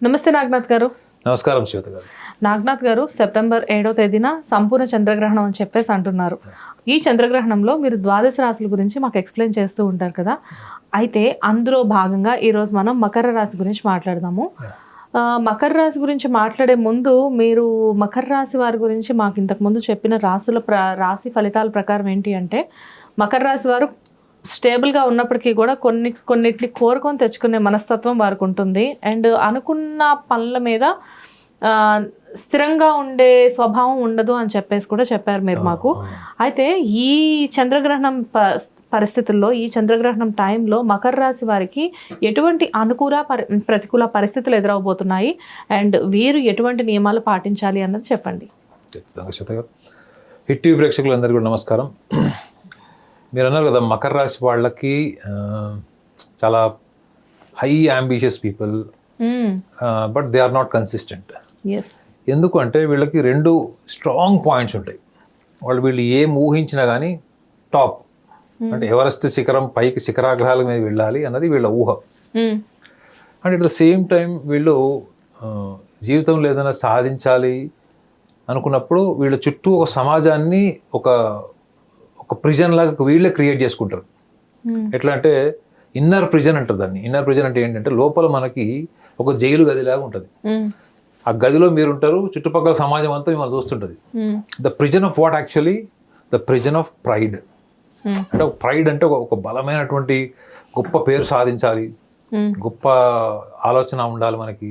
నమస్తే నాగనాథ్ గారు. నమస్కారం శ్వేత గారు. నాగనాథ్ గారు, సెప్టెంబర్ 7వ తేదీన సంపూర్ణ చంద్రగ్రహణం అని చెప్పేసి అంటున్నారు. ఈ చంద్రగ్రహణంలో మీరు ద్వాదశ రాశుల గురించి మాకు ఎక్స్ప్లెయిన్ చేస్తూ ఉంటారు కదా. అయితే అందులో భాగంగా ఈరోజు మనం మకర రాశి గురించి మాట్లాడదాము. మకర రాశి గురించి మాట్లాడే ముందు మీరు మకర రాశి వారి గురించి మాకు ఇంతకుముందు చెప్పిన రాశి ఫలితాల ప్రకారం ఏంటి అంటే, మకర రాశి వారు స్టేబుల్గా ఉన్నప్పటికీ కూడా కొన్నిటిని కోరుకొని తెచ్చుకునే మనస్తత్వం వారికి ఉంటుంది. అండ్ అనుకున్న పనుల మీద స్థిరంగా ఉండే స్వభావం ఉండదు అని చెప్పేసి కూడా చెప్పారు మీరు మాకు. అయితే ఈ చంద్రగ్రహణం పరిస్థితుల్లో, ఈ చంద్రగ్రహణం టైంలో మకర రాశి వారికి ఎటువంటి అనుకూల ప్రతికూల పరిస్థితులు ఎదురవబోతున్నాయి అండ్ వీరు ఎటువంటి నియమాలు పాటించాలి అన్నది చెప్పండి. హిట్ టీవీ ప్రేక్షకులందరికీ కూడా నమస్కారం. మీరు అన్నారు కదా, మకర రాశి వాళ్ళకి చాలా high ambitious people, but they are not consistent. ఎందుకు అంటే వీళ్ళకి రెండు స్ట్రాంగ్ పాయింట్స్ ఉంటాయి. వీళ్ళు ఏం ఊహించినా కానీ టాప్ అంటే ఎవరెస్ట్ శిఖరం పైకి శిఖరాగ్రహాల మీద వెళ్ళాలి అన్నది వీళ్ళ ఊహ. And at the same time వీళ్ళు జీవితంలో ఏదైనా సాధించాలి అనుకున్నప్పుడు వీళ్ళ చుట్టూ ఒక సమాజాన్ని ఒక ప్రిజన్ లాగా వీళ్ళే క్రియేట్ చేసుకుంటారు. ఎట్లా అంటే ఇన్నర్ ప్రిజన్ అంటారు దాన్ని. ఇన్నర్ ప్రిజన్ అంటే ఏంటంటే లోపల మనకి ఒక జైలు గదిలాగా ఉంటుంది. ఆ గదిలో మీరు ఉంటారు, చుట్టుపక్కల సమాజం అంతా మిమ్మల్ని చూస్తుంటుంది. The prison of what actually the prison of pride. అంటే ప్రైడ్ అంటే ఒక బలమైనటువంటి గొప్ప పేరు సాధించాలి, గొప్ప ఆలోచన ఉండాలి మనకి.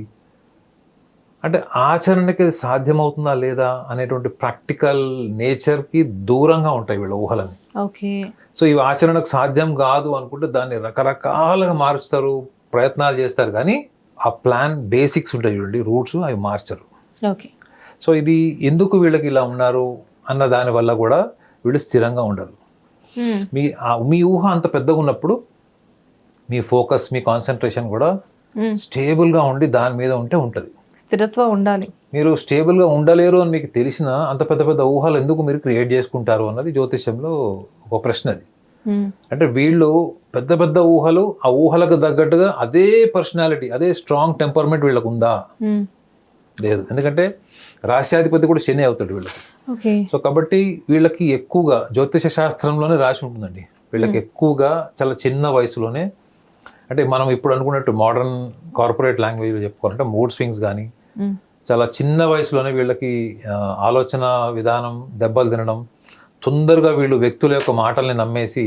అంటే ఆచరణకి అది సాధ్యమవుతుందా లేదా అనేటువంటి ప్రాక్టికల్ నేచర్కి దూరంగా ఉంటాయి వీళ్ళ ఊహలని. సో ఇవి ఆచరణకు సాధ్యం కాదు అనుకుంటే దాన్ని రకరకాలుగా మారుస్తారు, ప్రయత్నాలు చేస్తారు, కానీ ఆ ప్లాన్ బేసిక్స్ ఉంటాయి చూడండి, రూట్స్, అవి మార్చరు. సో ఇది ఎందుకు వీళ్ళకి ఇలా ఉన్నారు అన్న దాని వల్ల కూడా వీళ్ళు స్థిరంగా ఉండరు. మీ ఊహ అంత పెద్దగా ఉన్నప్పుడు మీ ఫోకస్, మీ కాన్సన్ట్రేషన్ కూడా స్టేబుల్గా ఉండి దాని మీద ఉంటుంది. స్థిరత్వం ఉండాలి. మీరు స్టేబుల్గా ఉండలేరు అని మీకు తెలిసిన అంత పెద్ద పెద్ద ఊహలు ఎందుకు మీరు క్రియేట్ చేసుకుంటారు అన్నది జ్యోతిష్యంలో ఒక ప్రశ్న. అది అంటే వీళ్ళు పెద్ద పెద్ద ఊహలు, ఆ ఊహలకు తగ్గట్టుగా అదే పర్సనాలిటీ, అదే స్ట్రాంగ్ టెంపర్మెంట్ వీళ్ళకు ఉందా? లేదు. ఎందుకంటే రాశ్యాధిపతి కూడా శని అవుతాడు వీళ్ళకి. సో కాబట్టి వీళ్ళకి ఎక్కువగా జ్యోతిష శాస్త్రంలోనే రాసి ఉంటుందండి, వీళ్ళకి ఎక్కువగా చాలా చిన్న వయసులోనే, అంటే మనం ఇప్పుడు అనుకున్నట్టు మోడర్న్ కార్పొరేట్ లాంగ్వేజ్లో చెప్పుకోవాలంటే మూడ్ స్వింగ్స్ కానీ, చాలా చిన్న వయసులోనే వీళ్ళకి ఆలోచన విధానం దెబ్బలు తినడం, తొందరగా వీళ్ళు వ్యక్తుల యొక్క మాటల్ని నమ్మేసి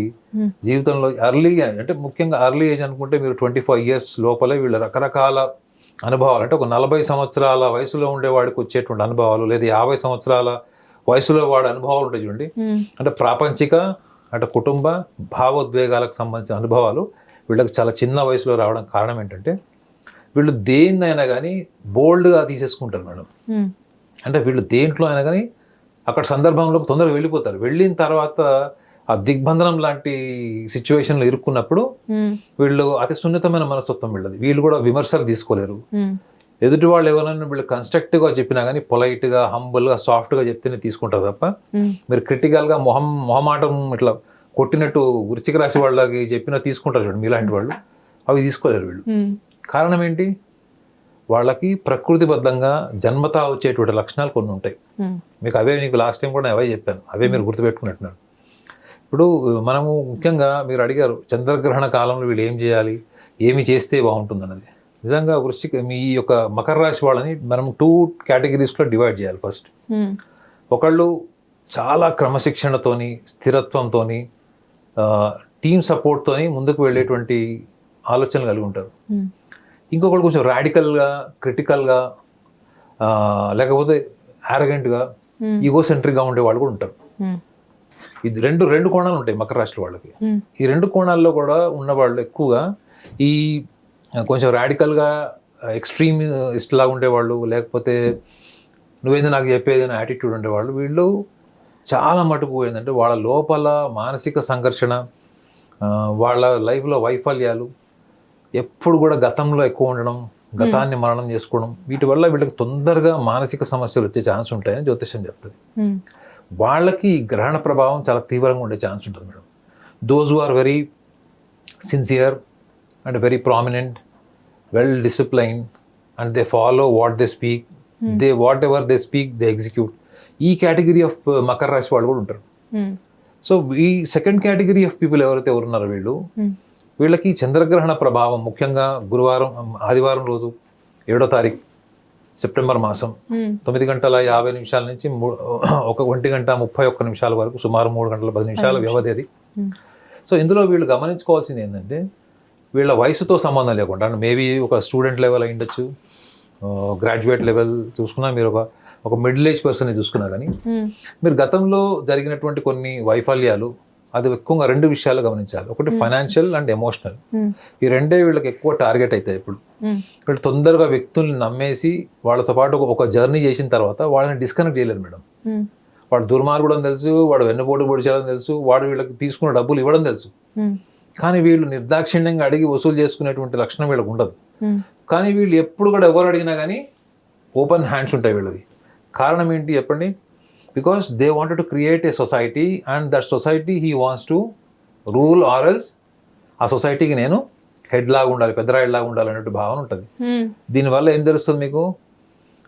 జీవితంలో అంటే ముఖ్యంగా ఎర్లీ ఏజ్ అనుకుంటే మీరు 25 years లోపలే వీళ్ళు రకరకాల అనుభవాలు, అంటే ఒక 40 సంవత్సరాల వయసులో ఉండేవాడికి వచ్చేటువంటి అనుభవాలు, లేదా 50 సంవత్సరాల వయసులో వాడి అనుభవాలు ఉంటాయి చూడండి. అంటే ప్రాపంచిక, అంటే కుటుంబ భావోద్వేగాలకు సంబంధించిన అనుభవాలు వీళ్ళకి చాలా చిన్న వయసులో రావడం కారణం ఏంటంటే వీళ్ళు దేన్నైనా కానీ బోల్డ్గా తీసేసుకుంటారు మేడం. అంటే వీళ్ళు దేంట్లో అయినా కానీ అక్కడ సందర్భంలో తొందరగా వెళ్ళిపోతారు. వెళ్ళిన తర్వాత ఆ దిగ్బంధనం లాంటి సిచ్యువేషన్లో ఇరుక్కున్నప్పుడు వీళ్ళు అతి సున్నితమైన మనస్తత్వం వీళ్ళది. వీళ్ళు కూడా విమర్శలు తీసుకోలేరు. ఎదుటి వాళ్ళు ఎవరైనా వీళ్ళు కన్స్ట్రక్టివ్గా చెప్పినా కానీ పొలైట్గా, హంబుల్గా, సాఫ్ట్గా చెప్తేనే తీసుకుంటారు తప్ప మీరు క్రిటికల్గా మొహమాటం ఇట్లా కొట్టినట్టు వృశ్చిక రాశి వాళ్ళకి చెప్పినా తీసుకుంటారు చూడండి మీలాంటి వాళ్ళు, అవి తీసుకోలేరు వీళ్ళు. కారణం ఏంటి? వాళ్ళకి ప్రకృతిబద్ధంగా జన్మతా వచ్చేటువంటి లక్షణాలు కొన్ని ఉంటాయి. మీకు అవే, నీకు లాస్ట్ టైం కూడా అవే చెప్పాను, అవే మీరు గుర్తుపెట్టుకున్నట్టున్నారు. ఇప్పుడు మనము ముఖ్యంగా మీరు అడిగారు చంద్రగ్రహణ కాలంలో వీళ్ళు ఏం చేయాలి, ఏమి చేస్తే బాగుంటుంది అన్నది. నిజంగా మీ యొక్క మకర రాశి వాళ్ళని మనం 2 categories డివైడ్ చేయాలి. ఫస్ట్ ఒకళ్ళు చాలా క్రమశిక్షణతోని, స్థిరత్వంతోని, టీమ్ సపోర్ట్తోని ముందుకు వెళ్ళేటువంటి ఆలోచనలు కలిగి ఉంటారు. ఇంకొకటి కొంచెం రాడికల్గా, క్రిటికల్గా, లేకపోతే యారగెంట్గా, ఈగోసెంట్రిక్గా ఉండే వాళ్ళు కూడా ఉంటారు. ఇది రెండు కోణాలు ఉంటాయి మకర రాశి వాళ్ళకి. ఈ 2 కోణాల్లో కూడా ఉన్నవాళ్ళు ఎక్కువగా ఈ కొంచెం రాడికల్గా, ఎక్స్ట్రీమిస్ట్ లాగా ఉండేవాళ్ళు, లేకపోతే నువ్వేంది నాకు చెప్పేది అనే యాటిట్యూడ్ ఉండేవాళ్ళు, వీళ్ళు చాలా మటుకు ఏంటంటే వాళ్ళ లోపల మానసిక సంఘర్షణ, వాళ్ళ లైఫ్లో వైఫల్యాలు, ఎప్పుడు కూడా గతంలో ఎక్కువ ఉండడం, గతాన్ని మరణం చేసుకోవడం, వీటి వల్ల వీళ్ళకి తొందరగా మానసిక సమస్యలు వచ్చే ఛాన్స్ ఉంటాయని జ్యోతిష్యం చెప్తుంది. వాళ్ళకి గ్రహణ ప్రభావం చాలా తీవ్రంగా ఉండే ఛాన్స్ ఉంటుంది madam. Those who are very sincere and very prominent, well disciplined, and they follow what they speak, they whatever they speak they execute. ఈ కేటగిరీ ఆఫ్ మకర రాశి వాళ్ళు కూడా ఉంటారు. సో ఈ సెకండ్ కేటగిరీ ఆఫ్ పీపుల్ ఎవరైతే ఉన్నారో వీళ్ళకి చంద్రగ్రహణ ప్రభావం ముఖ్యంగా ఆదివారం రోజు 7వ తారీఖు సెప్టెంబర్ మాసం 9:50 నుంచి 1:31 వరకు సుమారు 3 గంటల 10 నిమిషాల వ్యవధి అది. సో ఇందులో వీళ్ళు గమనించుకోవాల్సింది ఏంటంటే వీళ్ళ వయసుతో సంబంధం లేకుండా, అంటే మేబీ ఒక స్టూడెంట్ లెవెల్ అయి ఉండొచ్చు, గ్రాడ్యుయేట్ లెవెల్ చూసుకున్నా, మీరు ఒక మిడిల్ ఏజ్ పర్సన్ చూసుకున్నా కానీ మీరు గతంలో జరిగినటువంటి కొన్ని వైఫల్యాలు, అది ఎక్కువగా 2 విషయాలు గమనించాలి. ఒకటి ఫైనాన్షియల్ అండ్ ఎమోషనల్. ఈ రెండే వీళ్ళకి ఎక్కువ టార్గెట్ అవుతాయి. ఇప్పుడు వీళ్ళు తొందరగా వ్యక్తుల్ని నమ్మేసి వాళ్ళతో పాటు ఒక జర్నీ చేసిన తర్వాత వాళ్ళని డిస్కనెక్ట్ చేయలేరు మేడం. వాడు దుర్మార్గుడు అని తెలుసు, వాడు వెన్నుపోటు పొడి చేయడం తెలుసు, వాడు వీళ్ళకి తీసుకున్న డబ్బులు ఇవ్వడం తెలుసు, కానీ వీళ్ళు నిర్దాక్షిణ్యంగా అడిగి వసూలు చేసుకునేటువంటి లక్షణం వీళ్ళకి ఉండదు. కానీ వీళ్ళు ఎప్పుడు కూడా ఎవరు అడిగినా కానీ ఓపెన్ హ్యాండ్స్ ఉంటాయి వీళ్ళది. కారణం ఏంటి చెప్పండి? Because they wanted to create a society and that society he wants to rule or else. ఆ సొసైటీకి నేను హెడ్ లాగా ఉండాలి, పెద్దరాయిడ్ లాగా ఉండాలి అన్నట్టు భావన ఉంటుంది. దీనివల్ల ఏం తెలుస్తుంది మీకు?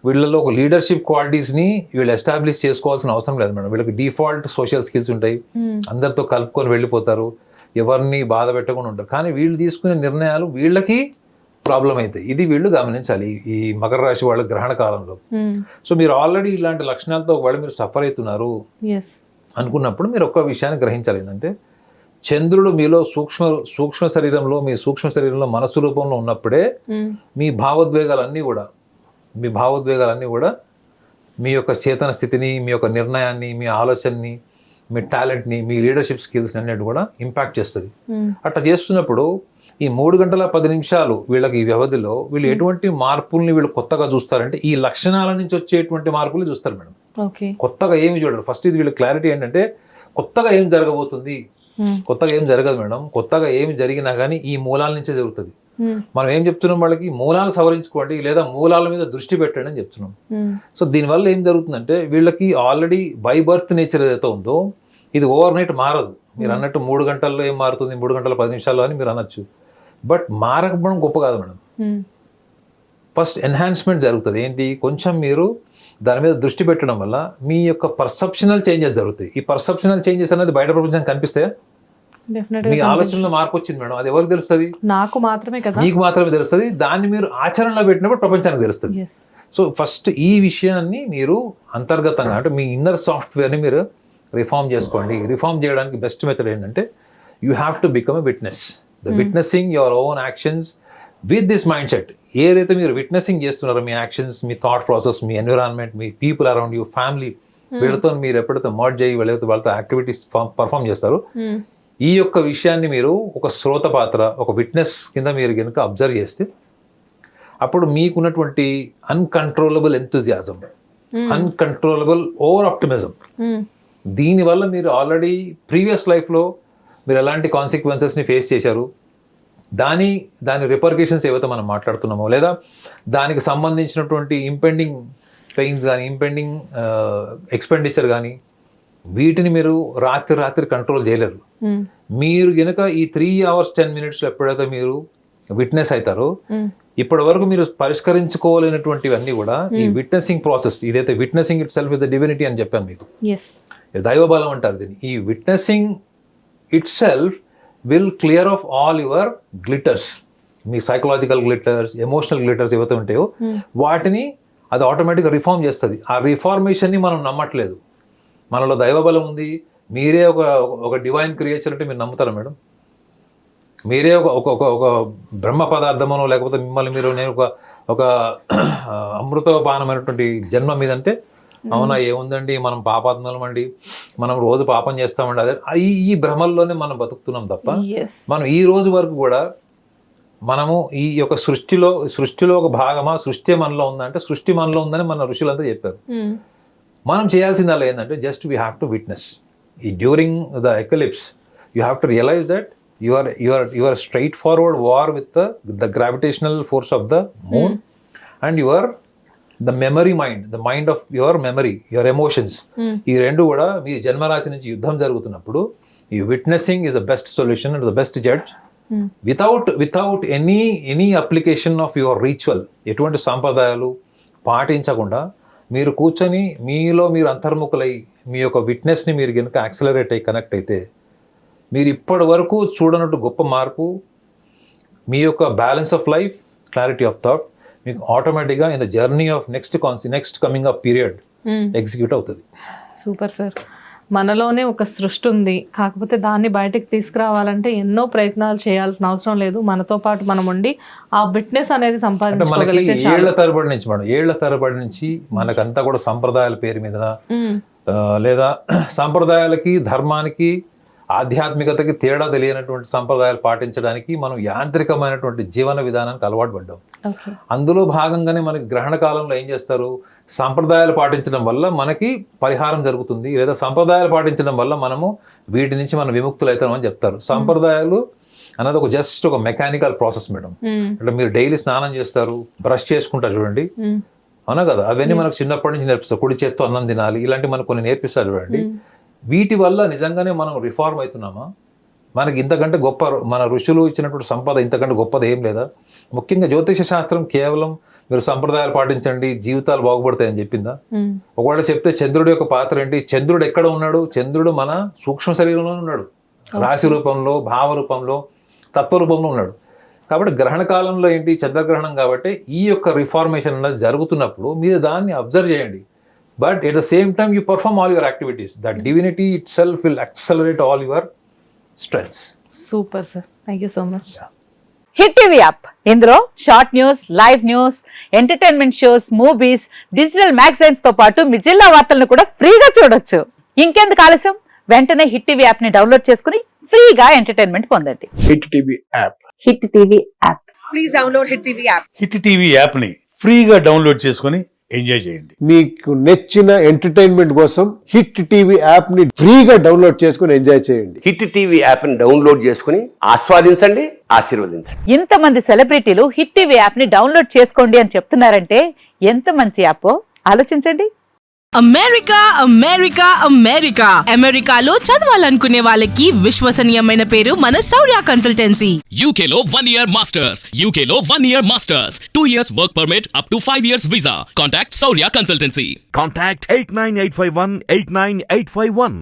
వీళ్ళలో ఒక లీడర్షిప్ క్వాలిటీస్ని వీళ్ళు ఎస్టాబ్లిష్ చేసుకోవాల్సిన అవసరం లేదు మేడం. వీళ్ళకి డిఫాల్ట్ సోషల్ స్కిల్స్ ఉంటాయి, అందరితో కలుపుకొని వెళ్ళిపోతారు, ఎవరిని బాధ పెట్టకుండా ఉంటారు. కానీ వీళ్ళు తీసుకునే నిర్ణయాలు వీళ్ళకి ప్రాబ్లం అవుతాయి. ఇది వీళ్ళు గమనించాలి ఈ మకర రాశి వాళ్ళ గ్రహణ కాలంలో. సో మీరు ఆల్రెడీ ఇలాంటి లక్షణాలతో ఒకవేళ మీరు సఫర్ అవుతున్నారు అనుకున్నప్పుడు మీరు ఒక్క విషయాన్ని గ్రహించాలి, ఏంటంటే చంద్రుడు మీలో సూక్ష్మ శరీరంలో మనస్సు రూపంలో ఉన్నప్పుడే మీ భావోద్వేగాలన్నీ కూడా మీ యొక్క చేతన స్థితిని, మీ యొక్క నిర్ణయాన్ని, మీ ఆలోచనని, మీ టాలెంట్ని, మీ లీడర్షిప్ స్కిల్స్ అన్నిటి కూడా ఇంపాక్ట్ చేస్తుంది. అట్లా చేస్తున్నప్పుడు ఈ 3:10 వీళ్ళకి ఈ వ్యవధిలో వీళ్ళు ఎటువంటి మార్పుల్ని వీళ్ళు కొత్తగా చూస్తారంటే ఈ లక్షణాల నుంచి వచ్చేటువంటి మార్పులు చూస్తారు మేడం. కొత్తగా ఏమి చూడరు. ఫస్ట్ ఇది వీళ్ళ క్లారిటీ ఏంటంటే కొత్తగా ఏం జరగబోతుంది, కొత్తగా ఏం జరగదు మేడం. కొత్తగా ఏమి జరిగినా కానీ ఈ మూలాల నుంచే జరుగుతుంది. మనం ఏం చెప్తున్నాం వాళ్ళకి? మూలాలు సవరించుకోండి, లేదా మూలాల మీద దృష్టి పెట్టండి అని చెప్తున్నాం. సో దీనివల్ల ఏం జరుగుతుందంటే వీళ్ళకి ఆల్రెడీ బై బర్త్ నేచర్ ఏదైతే ఉందో ఇది ఓవర్ నైట్ మారదు. మీరు అన్నట్టు 3 గంటల్లో ఏం మారుతుంది, 3:10 అని మీరు అనొచ్చు. బట్ మారకపోవడం గొప్ప కాదు మేడం. ఫస్ట్ ఎన్హాన్స్మెంట్ జరుగుతుంది. ఏంటి? కొంచెం మీరు దాని మీద దృష్టి పెట్టడం వల్ల మీ యొక్క పర్సెప్షనల్ చేంజెస్ జరుగుతాయి. ఈ పర్సెప్షనల్ చేంజెస్ అనేది బయట ప్రపంచం కనిపిస్తాయా? మీ ఆలోచనలో మార్పు వచ్చింది మేడం, అది ఎవరికి తెలుస్తుంది? నాకు మాత్రమే కదా, మీకు మాత్రమే తెలుస్తుంది. దాన్ని మీరు ఆచరణలో పెట్టినప్పుడు ప్రపంచానికి తెలుస్తుంది. సో ఫస్ట్ ఈ విషయాన్ని మీరు అంతర్గతంగా, అంటే మీ ఇన్నర్ సాఫ్ట్వేర్ని మీరు రిఫార్మ్ చేసుకోండి. రిఫార్మ్ చేయడానికి బెస్ట్ మెథడ్ ఏంటంటే you have to become a witness. The witnessing your own actions with this mindset. ఏదైతే మీరు విట్నెసింగ్ చేస్తున్నారో మీ యాక్షన్స్, మీ థాట్ ప్రాసెస్, మీ ఎన్విరాన్మెంట్, మీ పీపుల్ అరౌండ్ యూ, ఫ్యామిలీ, వీళ్ళతో మీరు ఎప్పుడైతే మర్జ్ అయ్యి వాళ్ళతో యాక్టివిటీస్ పర్ఫామ్ చేస్తారో ఈ యొక్క విషయాన్ని మీరు ఒక శ్రోత పాత్ర, ఒక విట్నెస్ కింద మీరు కనుక అబ్జర్వ్ చేస్తే అప్పుడు మీకున్నటువంటి uncontrollable enthusiasm, uncontrollable over optimism, దీనివల్ల మీరు ఆల్రెడీ ప్రీవియస్ లైఫ్లో మీరు ఎలాంటి కాన్సిక్వెన్సెస్ని ఫేస్ చేశారు, దాని రిపర్కేషన్స్ ఏవైతే మనం మాట్లాడుతున్నామో, లేదా దానికి సంబంధించినటువంటి ఇంపెండింగ్ పెయిన్స్ కానీ, ఇంపెండింగ్ ఎక్స్పెండిచర్ కానీ, వీటిని మీరు రాత్రి కంట్రోల్ చేయలేరు. మీరు గనక ఈ 3 hours 10 minutes ఎప్పుడైతే మీరు విట్నెస్ అవుతారో ఇప్పటి వరకు మీరు పరిష్కరించుకోలేనటువంటివన్నీ కూడా ఈ విట్నెసింగ్ ప్రాసెస్, ఇదైతే witnessing it self is the divinity అని చెప్పాను మీకు, దైవబలం అంటారు దీన్ని. ఈ witnessing it self will clear of all your glitters, me psychological glitters, emotional glitters ఏవైతే ఉంటాయో వాటిని అది ఆటోమేటిక్గా రిఫార్మ్ చేస్తుంది. ఆ రిఫార్మేషన్ని మనం నమ్మట్లేదు. మనలో దైవబలం ఉంది, మీరే ఒక డివైన్ క్రియేచర్ అంటే మీరు నమ్ముతారా మేడం? మీరే ఒక బ్రహ్మ పదార్థమనో, లేకపోతే మిమ్మల్ని మీరు నేను ఒక అమృతపానమైనటువంటి జన్మ మీదంటే అవునా, ఏముందండి, మనం పాపాత్మలం అండి, మనం రోజు పాపం చేస్తామండి, అదే ఈ భ్రమల్లోనే మనం బతుకుతున్నాం తప్ప మనం ఈ రోజు వరకు కూడా మనము ఈ యొక్క సృష్టిలో ఒక భాగమా, సృష్టి మనలో ఉందంటే సృష్టి మనలో ఉందని మన ఋషులంతా చెప్పారు. మనం చేయాల్సింది అలా ఏంటంటే just we have to witness. During the eclipse you have to realize that you are straightforward war with the gravitational force of the moon and the memory mind, the mind of your memory, your emotions. ఈ రెండు కూడా మీ జన్మరాశి నుంచి యుద్ధం జరుగుతున్నప్పుడు ఈ witnessing is the best solution and the best judge without any application of your ritual, ఎటువంటి సాంప్రదాయాలు పాటించకుండా మీరు కూర్చొని మీలో మీరు అంతర్ముఖులై మీ యొక్క విట్నెస్ని మీరు కనుక యాక్సలరేట్ అయ్యి కనెక్ట్ అయితే మీరు ఇప్పటి వరకు చూడనట్టు గొప్ప మార్పు, మీ యొక్క balance of life, clarity of thought మీకు ఆటోమేటిక్గా in the journey of next coming up period execute అవుతుంది. Super sir. మనలోనే ఒక సృష్టి ఉంది, కాకపోతే దాన్ని బయటకు తీసుకురావాలంటే ఎన్నో ప్రయత్నాలు చేయాల్సిన అవసరం లేదు. మనతో పాటు మనం ఉండి ఆ విట్నెస్ అనేది అంటే మనకి సంపాదించుకోగలిగితే ఏళ్ల తరబడి నుంచి మనకంతా కూడా సంప్రదాయాల పేరు మీద లేదా సంప్రదాయాలకి ధర్మానికి ఆధ్యాత్మికతకి తేడా తెలియనటువంటి సంప్రదాయాలు పాటించడానికి మనం యాంత్రికమైనటువంటి జీవన విధానానికి అలవాటు పడ్డాం. అందులో భాగంగానే మనకి గ్రహణ కాలంలో ఏం చేస్తారు, సంప్రదాయాలు పాటించడం వల్ల మనకి పరిహారం జరుగుతుంది, లేదా సంప్రదాయాలు పాటించడం వల్ల మనము వీటి నుంచి మనం విముక్తులు అవుతామని చెప్తారు. సంప్రదాయాలు అన్నది జస్ట్ ఒక మెకానికల్ ప్రాసెస్ మేడం. అంటే మీరు డైలీ స్నానం చేస్తారు, బ్రష్ చేసుకుంటారు చూడండి, అవునా కదా, అవన్నీ మనకు చిన్నప్పటి నుంచి నేర్పిస్తారు. కుడి చేత్తో అన్నం తినాలి, ఇలాంటి మనకు కొన్ని నేర్పిస్తారు చూడండి. వీటి వల్ల నిజంగానే మనం రిఫార్మ్ అవుతున్నామా? మనకి ఇంతకంటే గొప్ప మన ఋషులు ఇచ్చినటువంటి సంపద ఇంతకంటే గొప్పది ఏం లేదా? ముఖ్యంగా జ్యోతిష శాస్త్రం కేవలం మీరు సంప్రదాయాలు పాటించండి జీవితాలు బాగుపడతాయని చెప్పిందా? ఒకవేళ చెప్తే చంద్రుడి యొక్క పాత్ర ఏంటి? చంద్రుడు ఎక్కడ ఉన్నాడు? చంద్రుడు మన సూక్ష్మ శరీరంలో ఉన్నాడు, రాశి రూపంలో, భావ రూపంలో, తత్వ రూపంలో ఉన్నాడు. కాబట్టి గ్రహణ కాలంలో ఏంటి, చంద్రగ్రహణం. కాబట్టి ఈ యొక్క రిఫార్మేషన్ అనేది జరుగుతున్నప్పుడు మీరు దాన్ని అబ్జర్వ్ చేయండి. But at the same time, you perform all your activities. That divinity itself will accelerate all your strengths. Super, sir. Thank you so much. Hit TV app, ఇందులో short news, live news, entertainment shows, movies, digital magazines తో పాటు మీ జిల్లా వార్తలను కూడా ఫ్రీగా చూడొచ్చు. ఇంకెందుకు ఆలస్యం, వెంటనే హిట్ టీవీ యాప్ ని డౌన్లోడ్ చేసుకుని ఫ్రీగా ఎంటర్టైన్మెంట్ పొందండి. Hit TV app. Hit TV app. Please download hit TV app. Hit TV యాప్ని ఫ్రీగా డౌన్లోడ్ చేసుకొని ఎంజాయ్ చేయండి. మీకు నచ్చిన ఎంటర్టైన్మెంట్ కోసం హిట్ టీవీ యాప్ ని ఫ్రీగా డౌన్లోడ్ చేసుకుని ఎంజాయ్ చేయండి. హిట్ టీవీ యాప్ని డౌన్లోడ్ చేసుకుని ఆస్వాదించండి, ఆశీర్వదించండి. ఇంతమంది సెలబ్రిటీలు హిట్ టీవీ యాప్ ని డౌన్లోడ్ చేసుకోండి అని చెప్తున్నారంటే ఎంత మంచి యాప్ ఆలోచించండి. అమెరికా అమెరికా అమెరికా అమెరికాలో చదవాలనుకునే వాళ్ళకి విశ్వసనీయమైన పేరు మన శౌర్య కన్సల్టెన్సీ. UK లో 1 year masters, UK లో 1 year masters, 2 years work permit up to 5 years visa. Contact Saurya Consultancy. Contact 89851 89851.